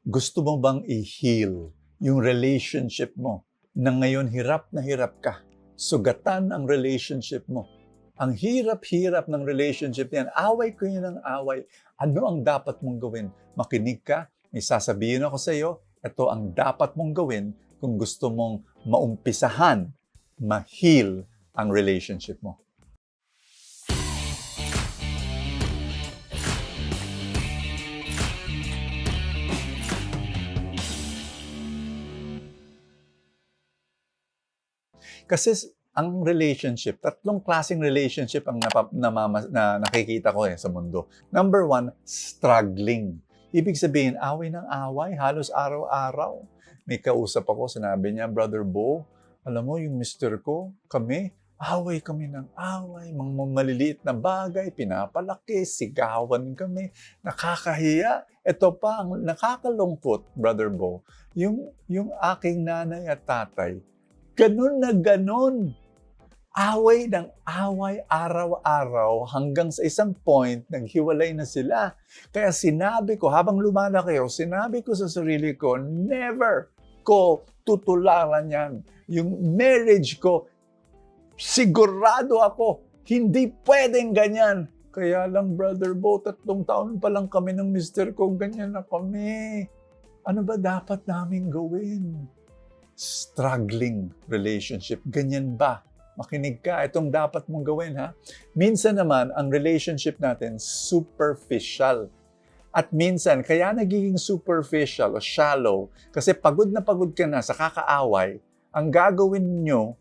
Gusto mo bang i-heal yung relationship mo na ngayon hirap na hirap ka? Sugatan ang relationship mo. Ang hirap-hirap ng relationship niyan. Away ko yun ng away. Ano ang dapat mong gawin? Makinig ka. May sasabihin ako sa iyo. Ito ang dapat mong gawin kung gusto mong maumpisahan, ma-heal ang relationship mo. Kasi ang relationship, tatlong klaseng relationship ang nakikita ko sa mundo. Number one, struggling. Ibig sabihin, away ng away, halos araw-araw. May kausap ako, sinabi niya, Brother Bo, alam mo, yung mister ko, away kami ng away, mga maliliit na bagay, pinapalaki, sigawan kami, nakakahiya. Ito pa, ang nakakalungkot, Brother Bo, yung aking nanay at tatay, ganun na ganun. Away ng away araw-araw hanggang sa isang point, naghiwalay na sila. Kaya sinabi ko, habang lumalaki ako, sinabi ko sa sarili ko, never ko tutularan yan. Yung marriage ko, sigurado ako, hindi pwedeng ganyan. Kaya lang, Brother Bo, 3 taon pa lang kami ng mister ko, ganyan na kami. Ano ba dapat namin gawin? Struggling relationship. Ganyan ba? Makinig ka. Itong dapat mong gawin, ha? Minsan naman, ang relationship natin, superficial. At minsan, kaya nagiging superficial o shallow, kasi pagod na pagod ka na sa kakaaway, ang gagawin ng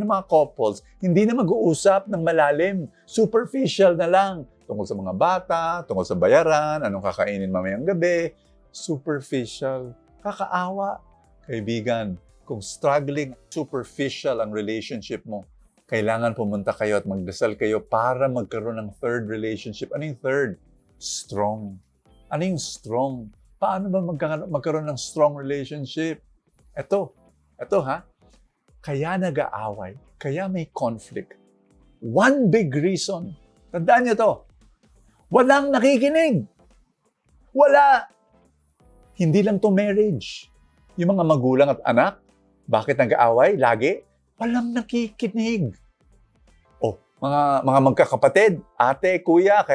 mga couples, hindi na mag-uusap ng malalim. Superficial na lang. Tungkol sa mga bata, tungkol sa bayaran, anong kakainin mamayang gabi. Superficial. Kakaawa. Kaibigan, kung struggling, superficial ang relationship mo, kailangan pumunta kayo at magdasal kayo para magkaroon ng third relationship. Ano yung third? Strong. Ano yung strong? Paano ba magkaroon ng strong relationship? Ito ha. Kaya nag-aaway, kaya may conflict. One big reason. Tandaan niyo to. Walang nakikinig. Wala. Hindi lang to marriage. Yung mga magulang at anak, bakit nag-aaway lagi? Walang nakikinig. Mga magkakapatid, ate, kuya,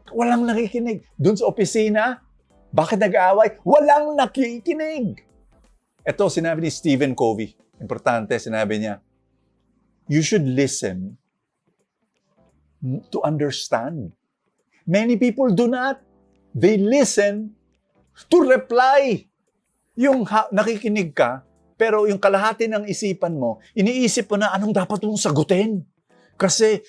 walang nakikinig. Doon sa opisina, bakit nag-aaway? Walang nakikinig. Ito, sinabi ni Stephen Covey. Importante, sinabi niya, you should listen to understand. Many people do not. They listen to reply. Yung nakikinig ka, pero yung kalahati ng isipan mo, iniisip mo na anong dapat mong sagutin. Kasi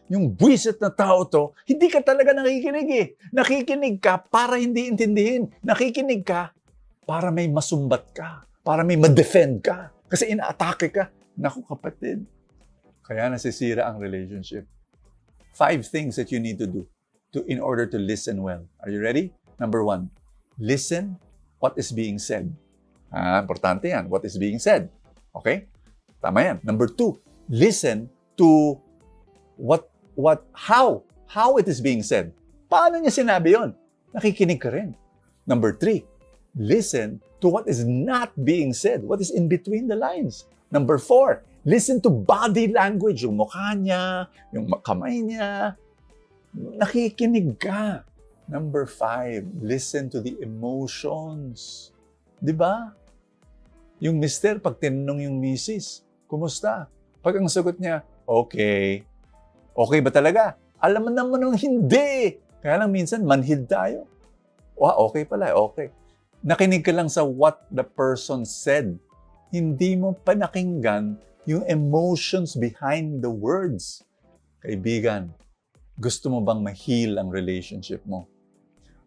yung buwisit na tao to, hindi ka talaga nakikinig eh. Nakikinig ka para hindi intindihin. Nakikinig ka para may masumbat ka. Para may ma-defend ka. Kasi ina-atake ka. Naku kapatid, kaya nasisira ang relationship. 5 things that you need to do in order to listen well. Are you ready? Number 1, listen what is being said. Importante yan. What is being said. Okay? Tama yan. Number 2, listen to how it is being said. Paano niya sinabi yon? Nakikinig ka rin. Number 3, listen to what is not being said. What is in between the lines. Number 4, listen to body language. Yung mukha niya, yung kamay niya. Nakikinig ka. Number 5, listen to the emotions. Diba? Yung mister, pag tinanong yung misis, kumusta? Pag ang sagot niya, okay. Okay ba talaga? Alam mo naman nung hindi. Kaya lang minsan, manhid tayo. Okay pala, okay. Nakinig ka lang sa what the person said. Hindi mo panakinggan yung emotions behind the words. Kaibigan, gusto mo bang ma-heal ang relationship mo?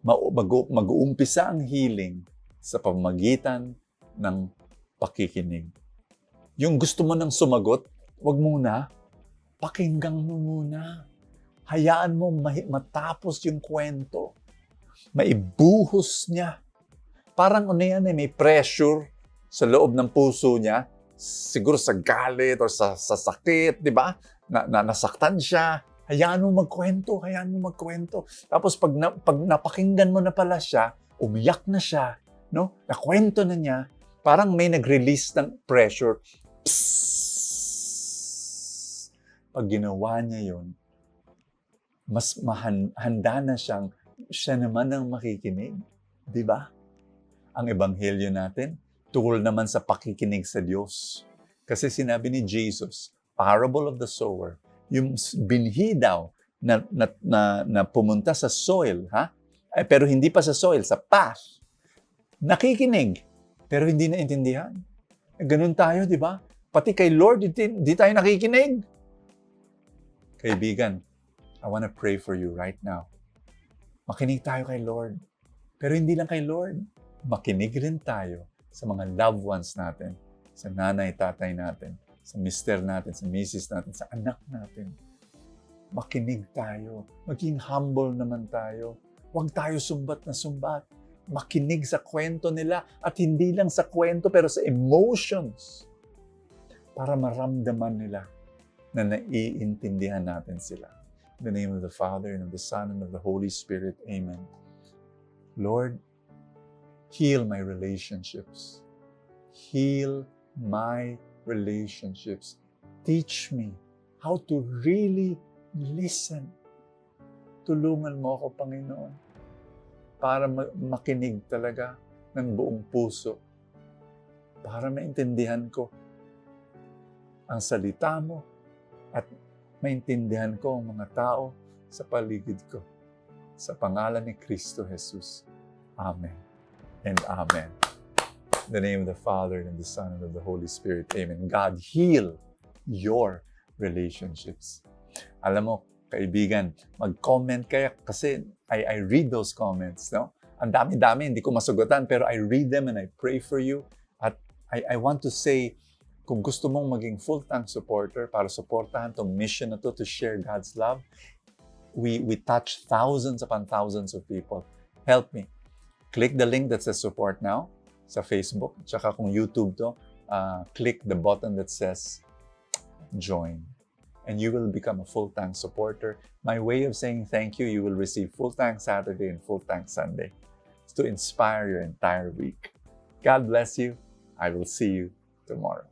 Mag-uumpisa ang healing sa pamamagitan ng pakikinig. Yung gusto mo nang sumagot, wag muna. Pakinggan mo muna. Hayaan mo matapos yung kwento. Maibuhos niya. Parang may pressure sa loob ng puso niya. Siguro sa galit o sa sakit, di ba? Nasaktan siya. Hayaan mo magkwento. Tapos pag napakinggan mo na pala siya, umiyak na siya, no? Nakwento na niya, parang may nag-release ng pressure. Psss! Pag ginawa niya yun, mas handa na siya naman ang makikinig. Di ba? Ang ebanghelyo natin, tungkol naman sa pakikinig sa Diyos. Kasi sinabi ni Jesus, parable of the sower, yung binhi daw na pumunta sa soil, ha? Pero hindi pa sa soil, sa path. Nakikinig, pero hindi naintindihan. Ganun tayo, di ba? Pati kay Lord, hindi tayo nakikinig. Kaibigan, I want to pray for you right now. Makinig tayo kay Lord. Pero hindi lang kay Lord. Makinig rin tayo sa mga loved ones natin, sa nanay, tatay natin, sa mister natin, sa misis natin, sa anak natin. Makinig tayo. Maging humble naman tayo. Huwag tayo sumbat na sumbat. Makinig sa kwento nila at hindi lang sa kwento pero sa emotions para maramdaman nila na naiintindihan natin sila. In the name of the Father, and of the Son, and of the Holy Spirit. Amen. Lord, heal my relationships. Heal my relationships. Teach me how to really listen. Tulungan mo ako, Panginoon, para makinig talaga ng buong puso. Para maintindihan ko ang salita mo at maintindihan ko ang mga tao sa paligid ko. Sa pangalan ni Kristo Jesus. Amen and amen. In the name of the Father, and of the Son, and of the Holy Spirit. Amen. God, heal your relationships. Alam mo, kaibigan, mag-comment kaya kasi I read those comments, no? Ang dami-dami, hindi ko masugutan, pero I read them and I pray for you. At I want to say, kung gusto mong maging full-time supporter para supportahan tong mission na to share God's love, we touch thousands upon thousands of people. Help me. Click the link that says support now sa Facebook. Tsaka kung YouTube to, click the button that says join. And you will become a full-time supporter. My way of saying thank you, you will receive full-time Saturday and full-time Sunday. It's to inspire your entire week. God bless you. I will see you tomorrow.